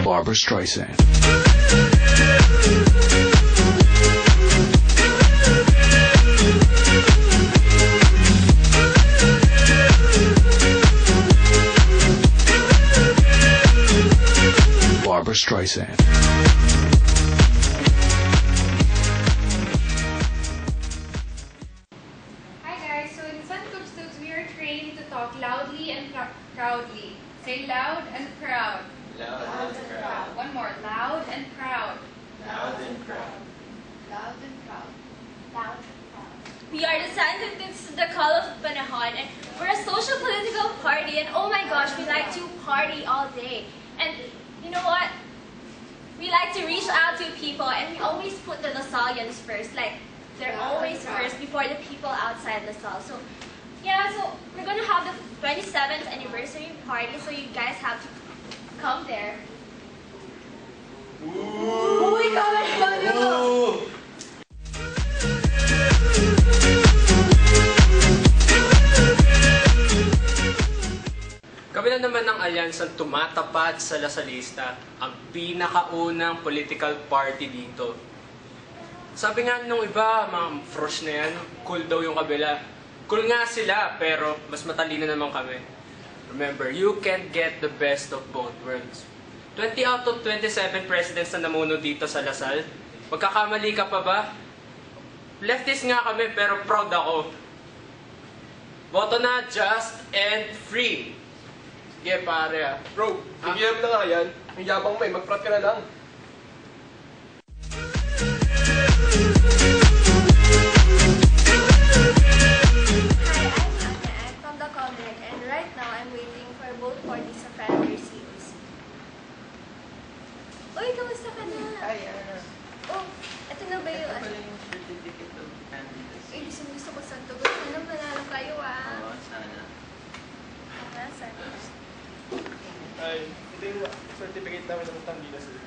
Barbra Streisand. Barbra Streisand. Hi guys, so in San Tugstugs we are trained to talk loudly and proudly. Say loud and proud. Loud and proud. One more, loud and proud. Loud and proud. Loud and proud. Loud and proud. We are the San Tugtugs, the Call of Panahon, and we're a social political party, and oh my gosh, we like to party all day. And you know what? We like to reach out to people, and we always put the Lasallians first. Like, they're always first before the people outside LaSalle. So, yeah, so we're gonna have the 27th anniversary party, so you guys have to come there. Ooh! Uy, comment ba nyo? Kami na naman ng alyansang tumatapat sa Lasalista, ang pinakaunang political party dito. Sabi nga nung iba, mga frosh na yan, cool daw yung kabila. Cool nga sila, pero mas matalino naman kami. Remember, you can't get the best of both worlds. 20 out of 27 presidents na namuno dito sa Lasal. Magkakamali ka pa ba? Leftist nga kami, pero proud ako. Boto na just and free. Sige pare ah. Bro, tigilan mo na nga yan. Ang yabang mo eh, mag-prat ka na lang. Hi, I'm Anna. I'm from the Comelec, and right now I'm waiting for both parties of anniversaries. Uy, kamusta ka na? Ay, ano? Oh, ito na ba yung Ito pala yung certificate of candidacy. Eh, gusto ko sa tugot. Sana manalo kayo ah. Oo, sana. Sana. Ay, ito yung certificate namin ng Tandila sir.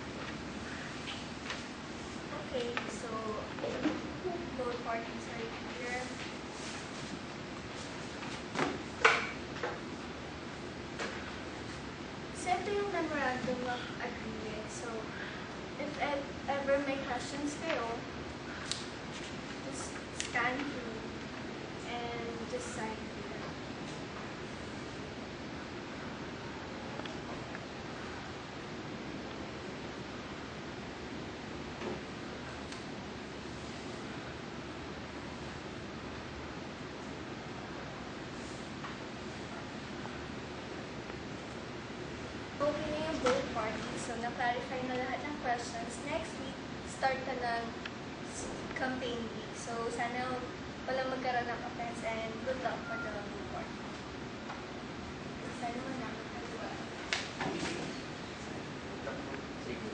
Okay, so both parties are here. So ito yung memorandum of agreement. So if ever may questions kayo, just scan through and just sign here. Okay na yung both parties. So, na-clarify na lahat ng questions. Next week, start na ng campaign week. So, sana walang magkaroon ng offense and good luck for the new party. Sana manalo kayo. Sige.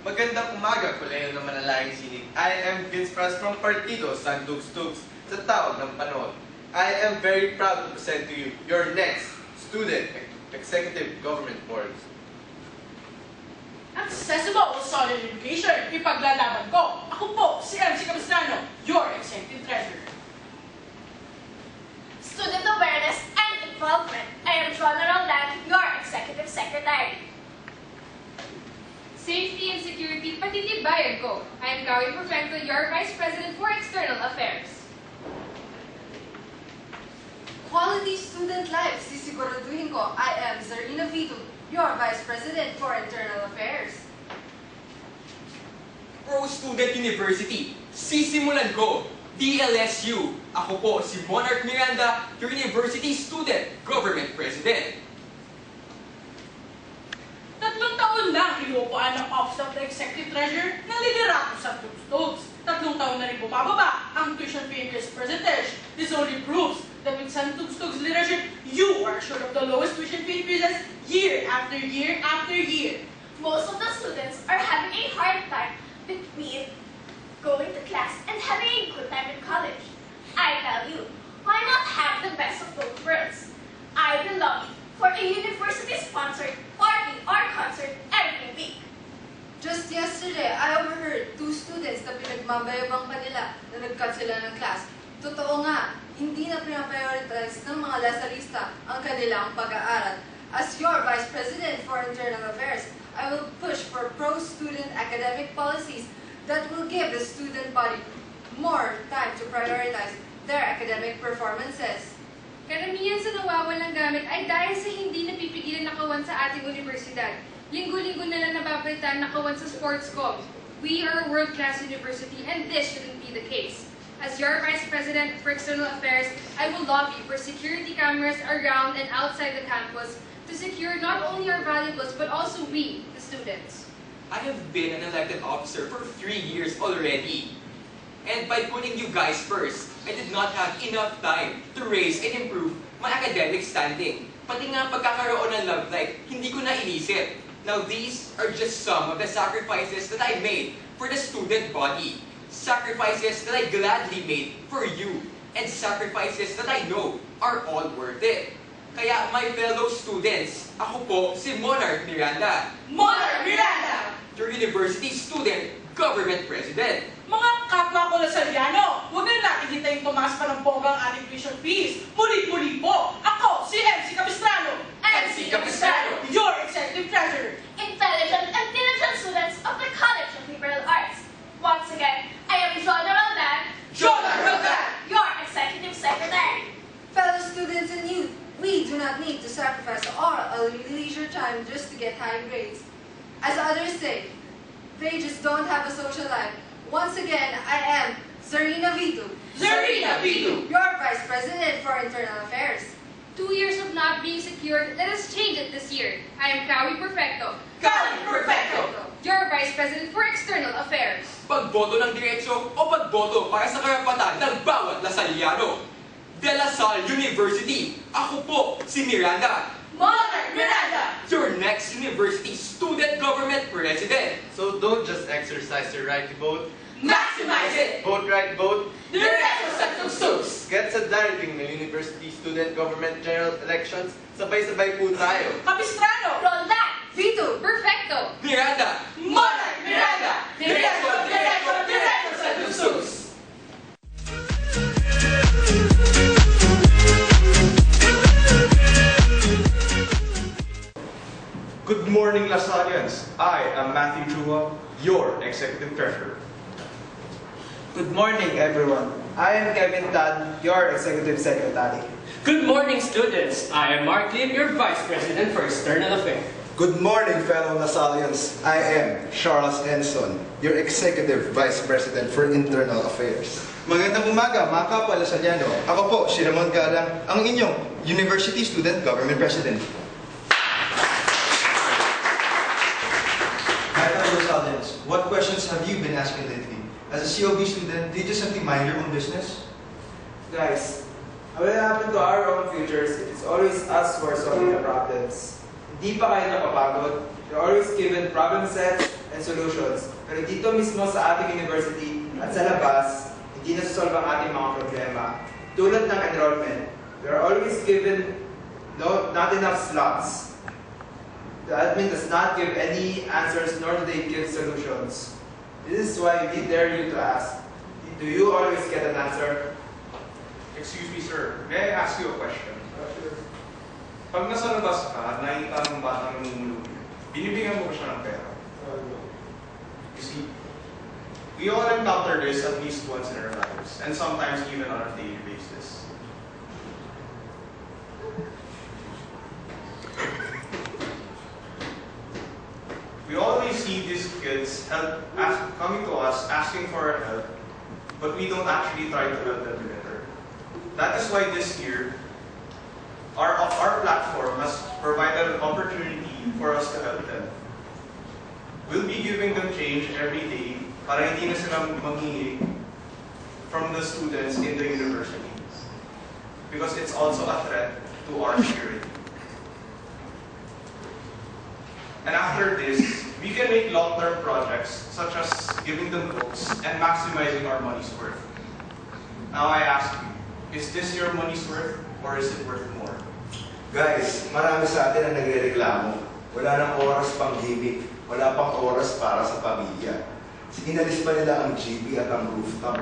Magandang umaga, Kolehiyo ng Manalangin Sining. I am Vince Franz from Partido San Tugstugs sa tawag ng panahon. I am very proud to present to you your next Student Executive Government Board. Accessible solid education, ipaglalaban ko. Ako po, si MC Capistrano, your Executive Treasurer. Student awareness and involvement. I am Joanna Roldan, your Executive Secretary. Safety and security, patitibayan ko. I am Gawin Perfecto, your Vice President for External Affairs. Quality student life, sisiguraduhin ko. I am Zarina Vito, your Vice President for Internal Affairs. Pro Student University, sisimulan ko. DLSU, ako po si Monarch Miranda, your University Student Government President. 3 taon na kinukuhaan ng Office of the Executive Treasurer ng liderato sa Tugstugs. 3 taon na rin bumababa ang tuition fee increase percentage. This only proves that with San Tugstugs leadership, you are assured of the lowest tuition fee increases year after year after year. Most of the students are having a hard time between going to class and having a good time in college. I tell you, why not have the best of both worlds? I belong for a university-sponsored party or concert every week. Just yesterday, I overheard 2 students na pinagmabayabang pa nila na nag-cut sila ng class. Totoo nga, hindi na pinaprioritize ng mga lasalista ang kanilang pag-aaral. As your Vice President for Internal Affairs, I will push for pro-student academic policies that will give the student body more time to prioritize their academic performances. Karamihan sa nawawalang gamit ay dahil sa hindi napipigilan na kawan sa ating universidad. Linggo-linggo na lang nababalitaan na kawan sa sports com. We are a world-class university and this shouldn't be the case. As your Vice President for External Affairs, I will lobby for security cameras around and outside the campus to secure not only our valuables but also we, the students. I have been an elected officer for 3 years already. And by putting you guys first, I did not have enough time to raise and improve my academic standing. Pati nga pagkakaroon ng love life, hindi ko na inisip. Now these are just some of the sacrifices that I made for the student body. Sacrifices that I gladly made for you. And sacrifices that I know are all worth it. Kaya my fellow students, ako po si Monarch Miranda. Monarch Miranda! Your university student, government president. Mga kapwa ko Lasaliano, huwag na natin hintayin tumaas pa ng bongga ang ating tuition fees. Muli-muli po, ako si MC Capistrano. MC Capistrano, your executive treasurer. Intelligent and diligent students of the College of Liberal Arts. Once again, I am Jonah Roldan, your executive secretary. Fellow students and youth, we do not need to sacrifice our leisure time just to get high grades. As others say, they just don't have a social life. Once again, I am Zarina Vitu, your Vice President for Internal Affairs. 2 years of not being secured, let us change it this year. I am Kawi Perfecto, your Vice President for External Affairs. Pagboto ng diretsyo o pagboto para sa karapatan ng bawat Lasaliano. De La Salle University, ako po si Miranda. Monarch Miranda! Your next university student government president. So don't just exercise your right to vote. Maximize it! Vote right, vote. Diretso sa tuksos! Get sa darating na University Student Government General Elections, sabay-sabay po tayo. Capistrano! Roldan! Vitu, Perfecto! Miranda, Monarch Miranda! Diretso sa tuksos! Good morning, Lasalians. I am Matthew Chua, your Executive Treasurer. Good morning, everyone. I am Kevin Tan, your Executive Secretary. Good morning, students. I am Mark Lim, your Vice President for External Affairs. Good morning, fellow Lasalians. I am Charles Enson, your Executive Vice President for Internal Affairs. Magandang umaga, mga kapwa Lasaliano. Ako po, si Ramon Galang, ang inyong University Student Government President. Hi, fellow Lasalians. What questions have you been asking lately? As a COB student, do you just simply mind your own business? Guys, what will happen to our own futures if it's always us who are solving the problems? Hindi pa kayo napapagod? You're always given problem sets and solutions. Pero dito mismo sa ating university at sa labas, hindi nasosolve ang ating mga problema. Tulad ng enrollment, we are always given not enough slots. The admin does not give any answers nor do they give solutions. This is why we dare you to ask, do you always get an answer? Excuse me, sir. May I ask you a question? Pag nasa labas ka, nakikita ng batang namumulong, binibigyan mo ba siya ng pera? You see, we all encounter this at least once in our lives, and sometimes even on a daily basis. We always see these kids coming to us asking for our help, but we don't actually try to help them better. That is why this year, our platform has provided an opportunity for us to help them. We'll be giving them change every day para hindi na sila manghingi from the students in the university. Because it's also a threat to our security. And after this, we can make long-term projects such as giving them books and maximizing our money's worth. Now I ask you, is this your money's worth or is it worth more? Guys, marami sa atin ang nagre-reklamo. Wala nang oras pang gimmick. wala pang oras para sa pamilya. Inalis pa nila ang GP at ang rooftop.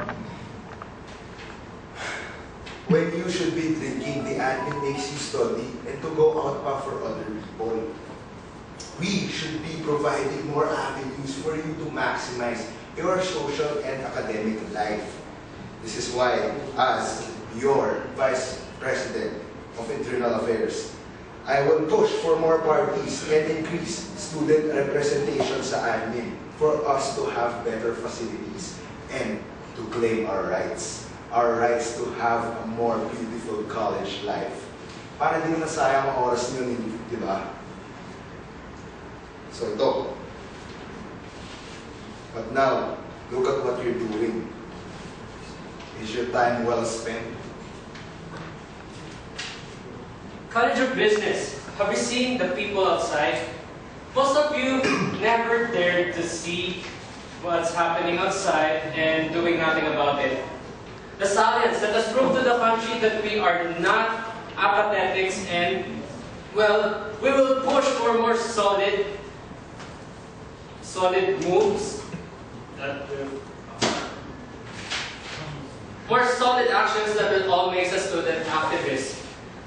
When you should be drinking, the admin makes you study and to go out pa for other people. We should be providing more avenues for you to maximize your social and academic life. This is why, as your Vice President of Internal Affairs, I will push for more parties and increase student representation sa admin for us to have better facilities and to claim our rights. Our rights to have a more beautiful college life. Para di mo nasayang ang oras nyo, di ba? So ito. But now, look at what you're doing. Is your time well spent? College of Business. Have you seen the people outside? Most of you never dared to see what's happening outside and doing nothing about it. The science that has proved to the country that we are not apathetics and, well, we will push for more solid moves, more solid actions that will all make us student activists.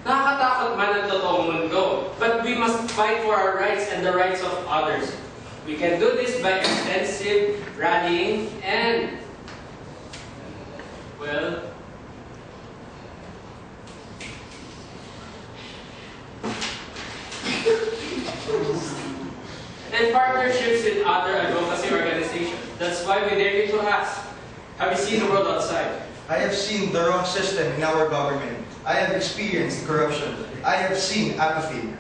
Nakakatakot man ang totoong mundo, but we must fight for our rights and the rights of others. We can do this by extensive rallying and, well, and partnerships with other advocacy organizations. That's why we dare you to ask, have you seen the world outside? I have seen the wrong system in our government. I have experienced corruption. I have seen apathy.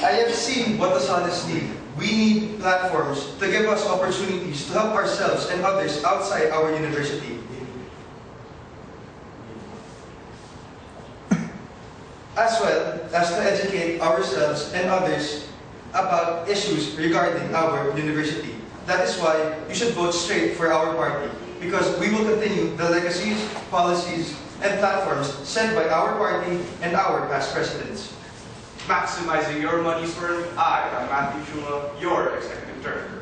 I have seen what the Solace need. We need platforms to give us opportunities to help ourselves and others outside our university. As well as to educate ourselves and others about issues regarding our university. That is why you should vote straight for our party, because we will continue the legacies, policies, and platforms set by our party and our past presidents. Maximizing your money's worth, I am Matthew Chuma, your executive director.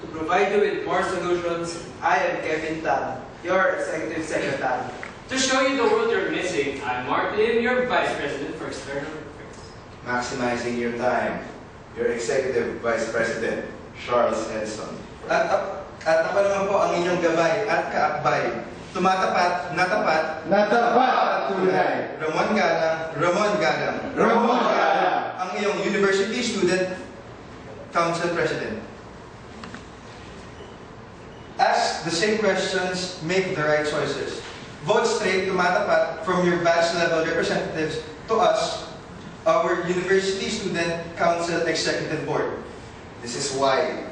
To provide you with more solutions, I am Kevin Tan, your executive secretary. To show you the world you're missing, I'm Mark Lim, your Vice President for External Affairs. Maximizing your time, your Executive Vice President, Charles Henson. At ako naman po ang inyong gabay at kaakbay. Tumatapat, natapat, Natapat at tunay. Ramon Galang, Ramon Galang, Ramon Galang. ang iyong University Student Council President. Ask the same questions, make the right choices. Vote straight, tumatapat from your batch level representatives to us, our University Student Council Executive Board. This is why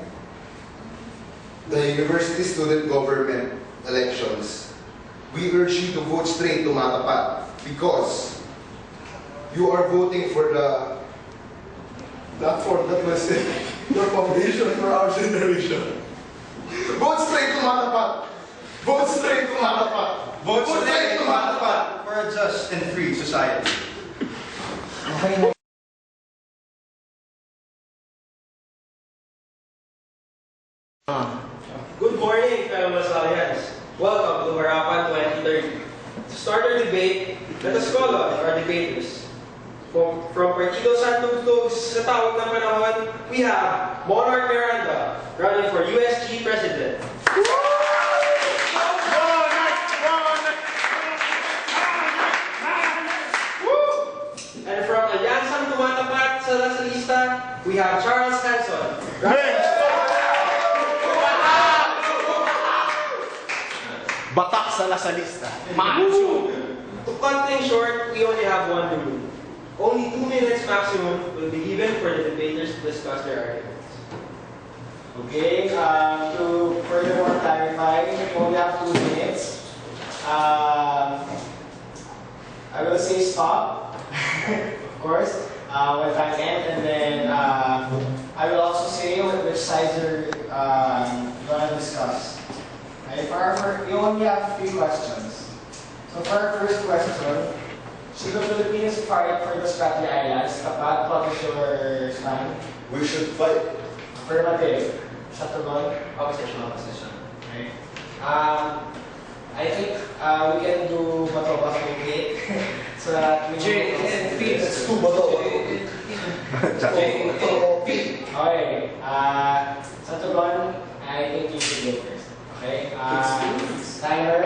the University Student Government elections, we urge you to vote straight to Matapat because you are voting for the platform that was the foundation for our generation. Vote straight to Matapat! Vote straight to Matapat! Vote straight, tumatapat for a just and free society. Good morning, fellow Masalians. Welcome to Harapan 2030. To start our debate, let us call on our debaters. From Partido Santugtugs sa tawag ng panahon, we have Monarch Miranda running for USG President. And from Alyansang Tumatapat sa Lasalista, we have Charles Hanson. Batak sa Lasalista. Macho! To cut things short, we only have one rule. Only 2 minutes maximum will be given for the debaters to discuss their arguments. Okay, to furthermore clarify, we only have 2 minutes. I will say stop, of course, when time ends, and then I will also say which sides are going to discuss. Okay, we only have 3 questions. So for our first question, should the Philippines fight for the Spratly Islands? Tapat, what is your stand? We should fight. Affirmative. Sa tugon? Opposition. Okay. I think we can do bato-bato debate so that we Let's do bato. Okay. Sa tugon, I think you should go first. Okay. Timer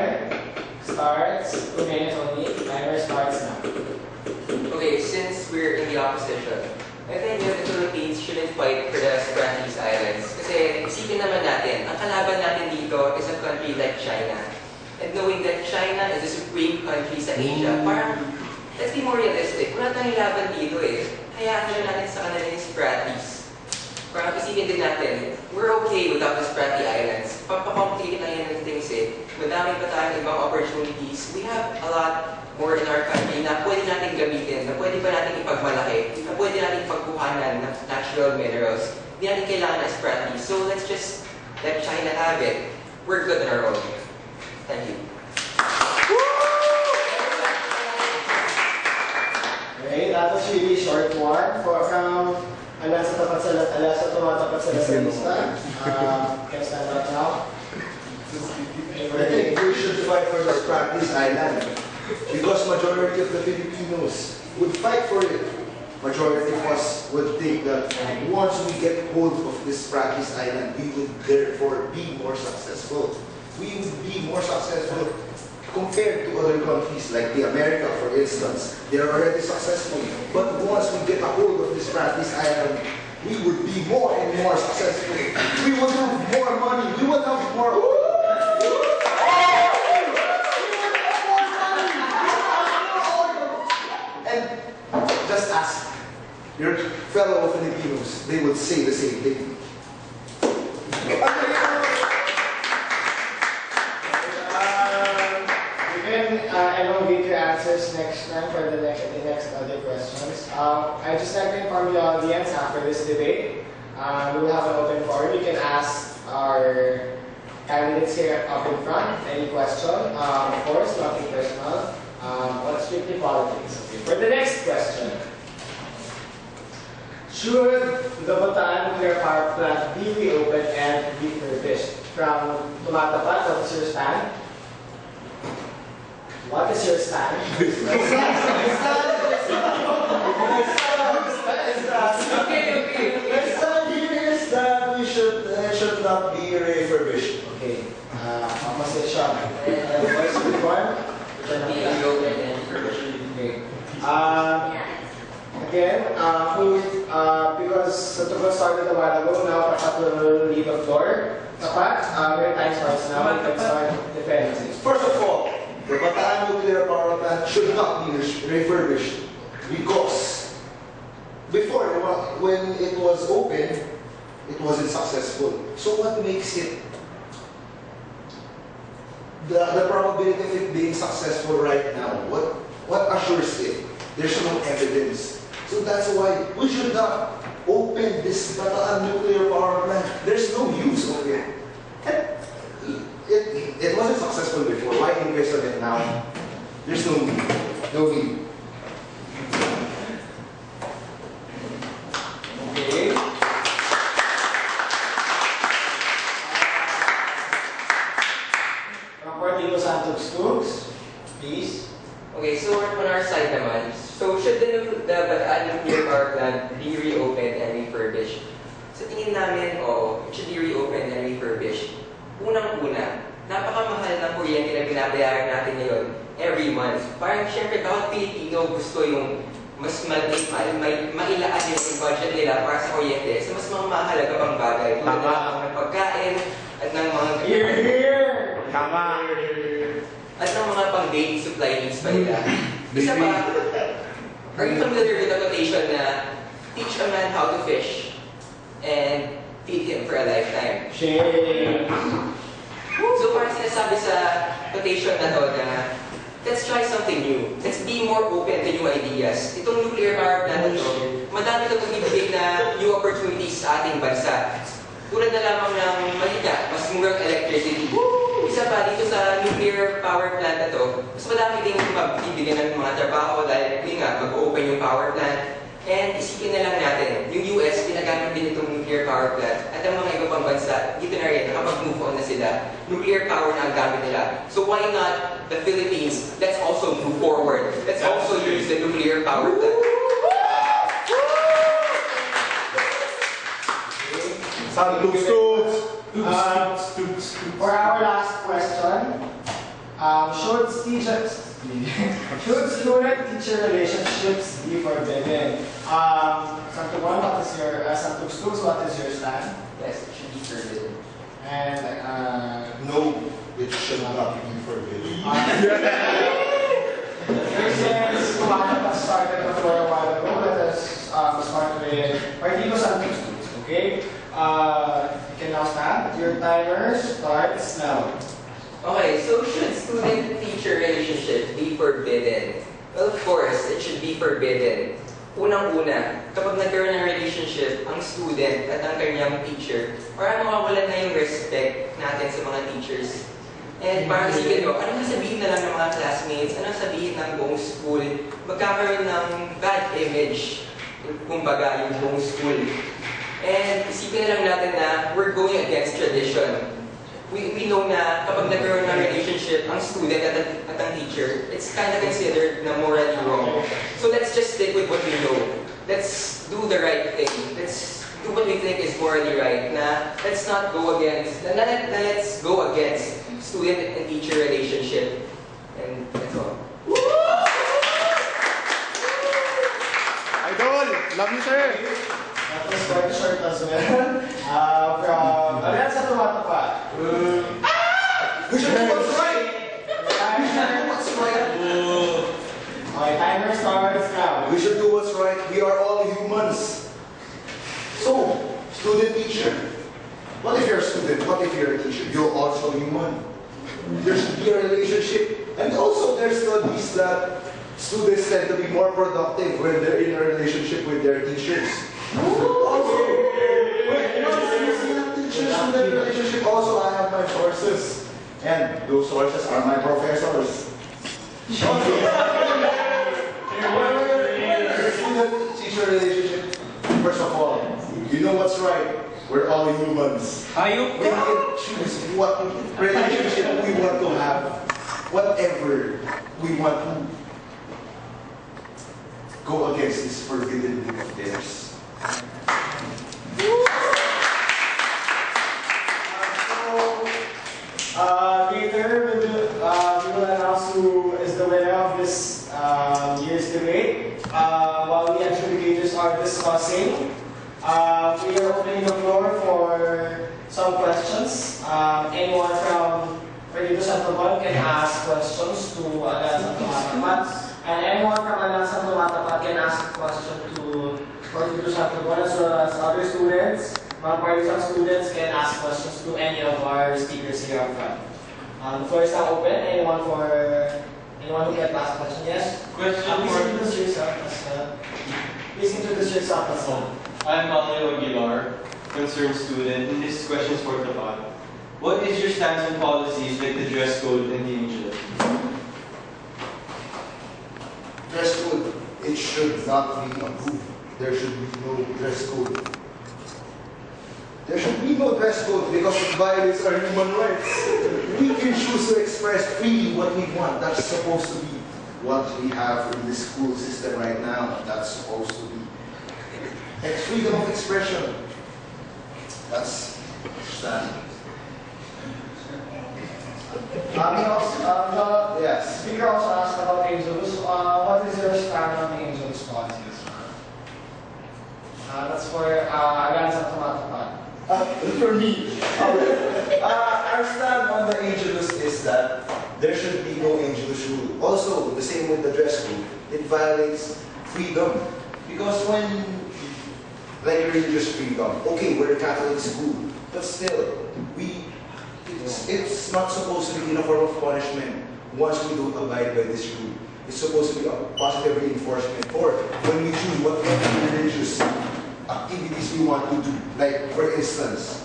starts 2 minutes only. Timer starts now. Okay, since we're in the opposition, I think that the Philippines shouldn't fight for the Spratleys Islands. Kasi isipin naman natin, ang kalaban natin dito is a country like China. And knowing that China is the supreme country sa Asia, parang, let's be more realistic, wala tayong laban dito eh. Hayaan na natin sa kanila yung Spratleys. Parang isipin din natin, we're okay without the Spratly Islands. Pampakomplicate na yan ng things eh. Madami pa tayong ibang opportunities. We have a lot more in our country na pwede natin gamitin, na pwede pa natin ipagmalaki, na pwede natin pagkuhanan ng natural minerals. Hindi natin kailangan ng Spratly. So let's just let China have it. We're good on our own. Thank you. Okay, that was really short one from Alasa tumatapat sa lista. Can I stand up now? I think we should fight for the Spratleys Island because majority of the Filipinos would fight for it. Majority of us would think that once we get hold of this Spratleys Island, we would therefore be more successful. We would be more successful compared to other countries like the America, for instance. They are already successful. But once we get a hold of this Spratleys Island, we would be more and more successful. We would have more money. We would have more. And just ask your fellow Filipinos, they would say the same thing. Elongate your answers next time for the next other questions. I just like to inform the audience after this debate, we will have an open forum. You can ask our candidates here up in front any question. Of course, nothing personal, but strictly politics. Okay. For the next question, should the Bataan nuclear power plant be reopened and refurbished? From Tumatapat, what is your stand? What is your stand? My stand here is that we should not be refurbished. Okay. Opposition. Voice reform. Okay. Again, because Tugon started a while ago, now Patat will leave the floor. Tapat, your time starts now. You can start defending. First of all, the Bataan nuclear power plant should not be refurbished because before, when it was open, it wasn't successful. So what makes it, the probability of it being successful right now, what assures it? There's no evidence. So that's why we should not open this Bataan nuclear power plant. There's no use of it. It wasn't successful before. Why invest on it now? There's no need. No need. Okay. Partido Santos Tugs, please. Okay, so on our side naman, so should the Bataan nuclear power plant be reopened and refurbished? Sa tingin namin, oo, it should be reopened and refurbished. Unang-una, napakamahal ng kuryente na binabayaran natin ngayon every month. Parang syempre, bawat Pilipino gusto yung mas mailaan yung budget nila para sa kuryente sa mas mga mahalaga pang bagay. Tulad ng pagkain at ng mga... Tama! At ng mga pang-daily supply needs pa nila. Isa pa, are you familiar with the quotation na teach a man how to fish and feed him for a lifetime? Shame! So parang sinasabi sa quotation na to na let's try something new. Let's be more open to new ideas. Itong nuclear power plant na to, madami ito magbibigay na new opportunities sa ating bansa. Tulad na lamang ng malika, mas murang electricity. Isa pa, dito sa nuclear power plant na to, mas madami din magbibigyan ng mga trabaho dahil yun nga, mag-open yung power plant. And isipin na lang natin, yung US, ginagamit din itong nuclear power plant. At ang mga iba pang bansa, dito na rin, nakapag-move on na sila. Nuclear power na ang gamit nila. So why not the Philippines? Let's also move forward. Let's also use the nuclear power plant. For our last question, should student-teacher relationships be forbidden? Santugon, what is your Santugs, what is your stand? Yes, it should be forbidden. And No, it should not be forbidden. Since Kumaka started before a while ago, let us start with Partido Santugs, okay? You can now stand. Your timer starts now. Okay, so should student-teacher relationship be forbidden? Well, of course, it should be forbidden. Unang-una, kapag nagkaroon ng relationship ang student at ang kanyang teacher, parang mawawalan na yung respect natin sa mga teachers. And parang isipin mo, anong sasabihin na lang ng mga classmates, anong sabihin ng buong school, magkakaroon ng bad image, kumbaga, yung buong school. And isipin na lang natin na we're going against tradition. We know na kapag nagkaroon ng relationship ang student at ang teacher, it's kind of considered na morally wrong. So let's just stick with what we know. Let's do the right thing. Let's do what we think is morally right. Na let's not go against, let's go against student and teacher relationship. And that's all. Idol! Love you, sir! That was quite short as well. From Alianza Tumatapa. We should do what's right! We should do what's right! Okay, timer starts now. We should do what's right. We are all humans. So, student teacher. What if you're a student? What if you're a teacher? You're also human. There should be a relationship. And also, there's studies that students tend to be more productive when they're in a relationship with their teachers. Also, student relationship, also I have my sources. And those sources are my professors. Student-teacher relationship, first of all, you know what's right. We're all humans. We can choose what relationship we want to have, whatever we want to go against this forbidden thing of theirs. Later, we will announce who is the winner of this year's debate. While the adjudicators are discussing, we are opening the floor for some questions. Anyone from Partido Santugon can ask questions to Alianza Tumatapat, and anyone from Alianza Tumatapat can ask a question to Partido Santugon, as well as other students. Non-partisan students can ask questions to any of our speakers here up front. The floor is now open. Anyone who can ask a question? Yes? Please introduce yourself. Please introduce yourself as well. I'm Mario Aguilar, concerned student, and this question is for the pod. What is your stance on policies like the dress code and the Angel? Dress code, it should not be approved. There should be no dress code. There should be no dress code because it violates our human rights. We can choose to express freely what we want. That's supposed to be what we have in the school system right now. That's supposed to be freedom of expression. That's that. Yes. Speaker also asked about Angelus. What is your stand on the Angelus policies? That's for Alianza Tumatapat. For me, our stand on the Angelus is that there should be no Angelus rule. Also, the same with the dress code. It violates freedom. Because when, like religious freedom, okay, we're a Catholic school, but still, it's not supposed to be in a form of punishment once we don't abide by this rule. It's supposed to be a positive reinforcement for when we choose what religious activities we want to do. Like, for instance,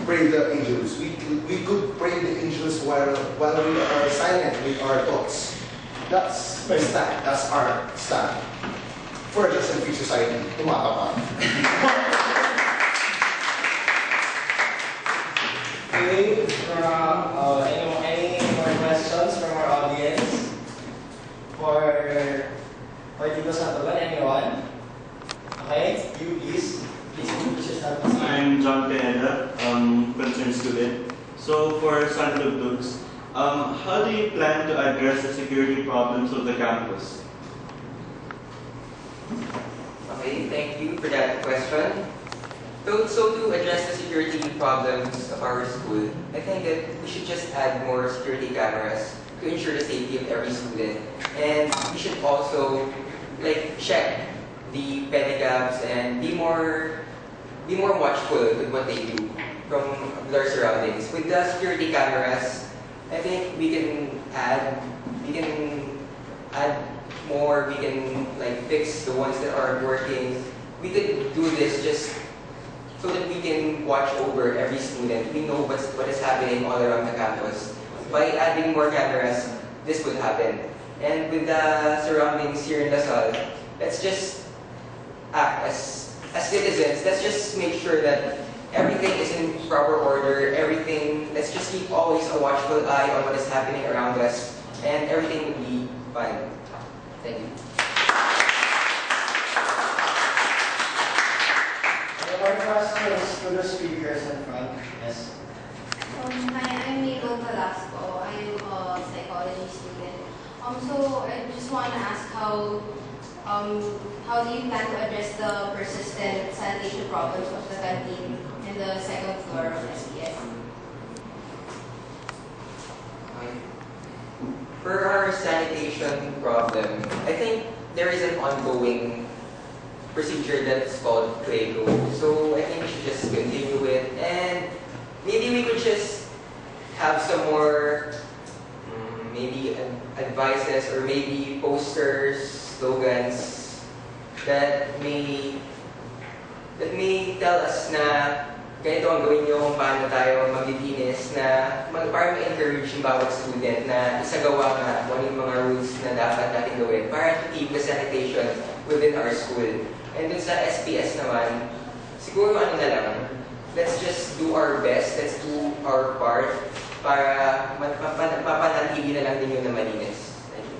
pray the Angelus. We could pray the Angelus while we are silent with our thoughts. That's my stand. That's our stand. for a just and free society. Tumatapat. Okay, any more questions from our audience? For Partido Santolan, anyone? Okay, you please. Please introduce yourself. I'm John Pineda, concerned student. So for San Tugtugs, how do you plan to address the security problems of the campus? Okay, thank you for that question. So to address the security problems of our school, I think that we should just add more security cameras to ensure the safety of every student. And we should also check the pedicabs and be more watchful with what they do from their surroundings. With the security cameras, I think we can add more, we can fix the ones that aren't working. We could do this just so that we can watch over every student. We know what is happening all around the campus. By adding more cameras, this would happen. And with the surroundings here in Lasal, let's just act as citizens. Let's just make sure that everything is in proper order. Let's just keep always a watchful eye on what is happening around us, and everything will be fine. Thank you. More questions to the speakers in front. Yes. Hi, I'm Mabel Velasco. I'm a psychology student. So I just want to ask how do you plan to address the persistent sanitation problems of the canteen in the second floor of SPS? For our sanitation problem, I think there is an ongoing procedure that's called PLAYGO. So I think we should just continue it, and maybe we could just have some more maybe advices or maybe posters, slogans that may tell us na ganito ang gawin nyo kung paano tayo maglilinis, na para ma-encourage yung bawat student na isagawa nga kung ano yung mga rules na dapat natin gawin para to keep the sanitation within our school. And dun sa SPS naman, siguro ano na lang, let's just do our best, let's do our part para mapanatili na lang din yung na malinis. Thank you.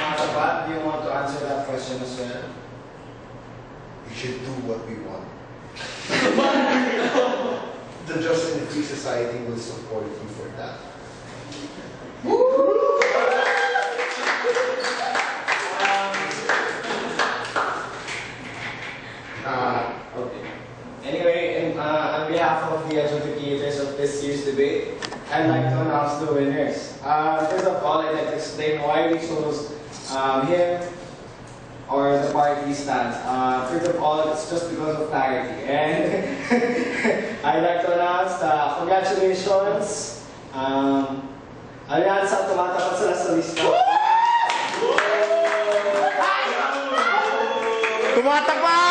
Matapat, do you want to answer that question as well? We should do what we want. The Just and Free Society will support you for that. Okay. Anyway, on behalf of the adjudicators of this year's debate, I'd like to announce the winners. First of all, I'd like to explain why we chose him or the party stands. First of all, it's just because of clarity. And I'd like to announce congratulations, Allianza Tumatapat sa Lasalista. Tumatapat!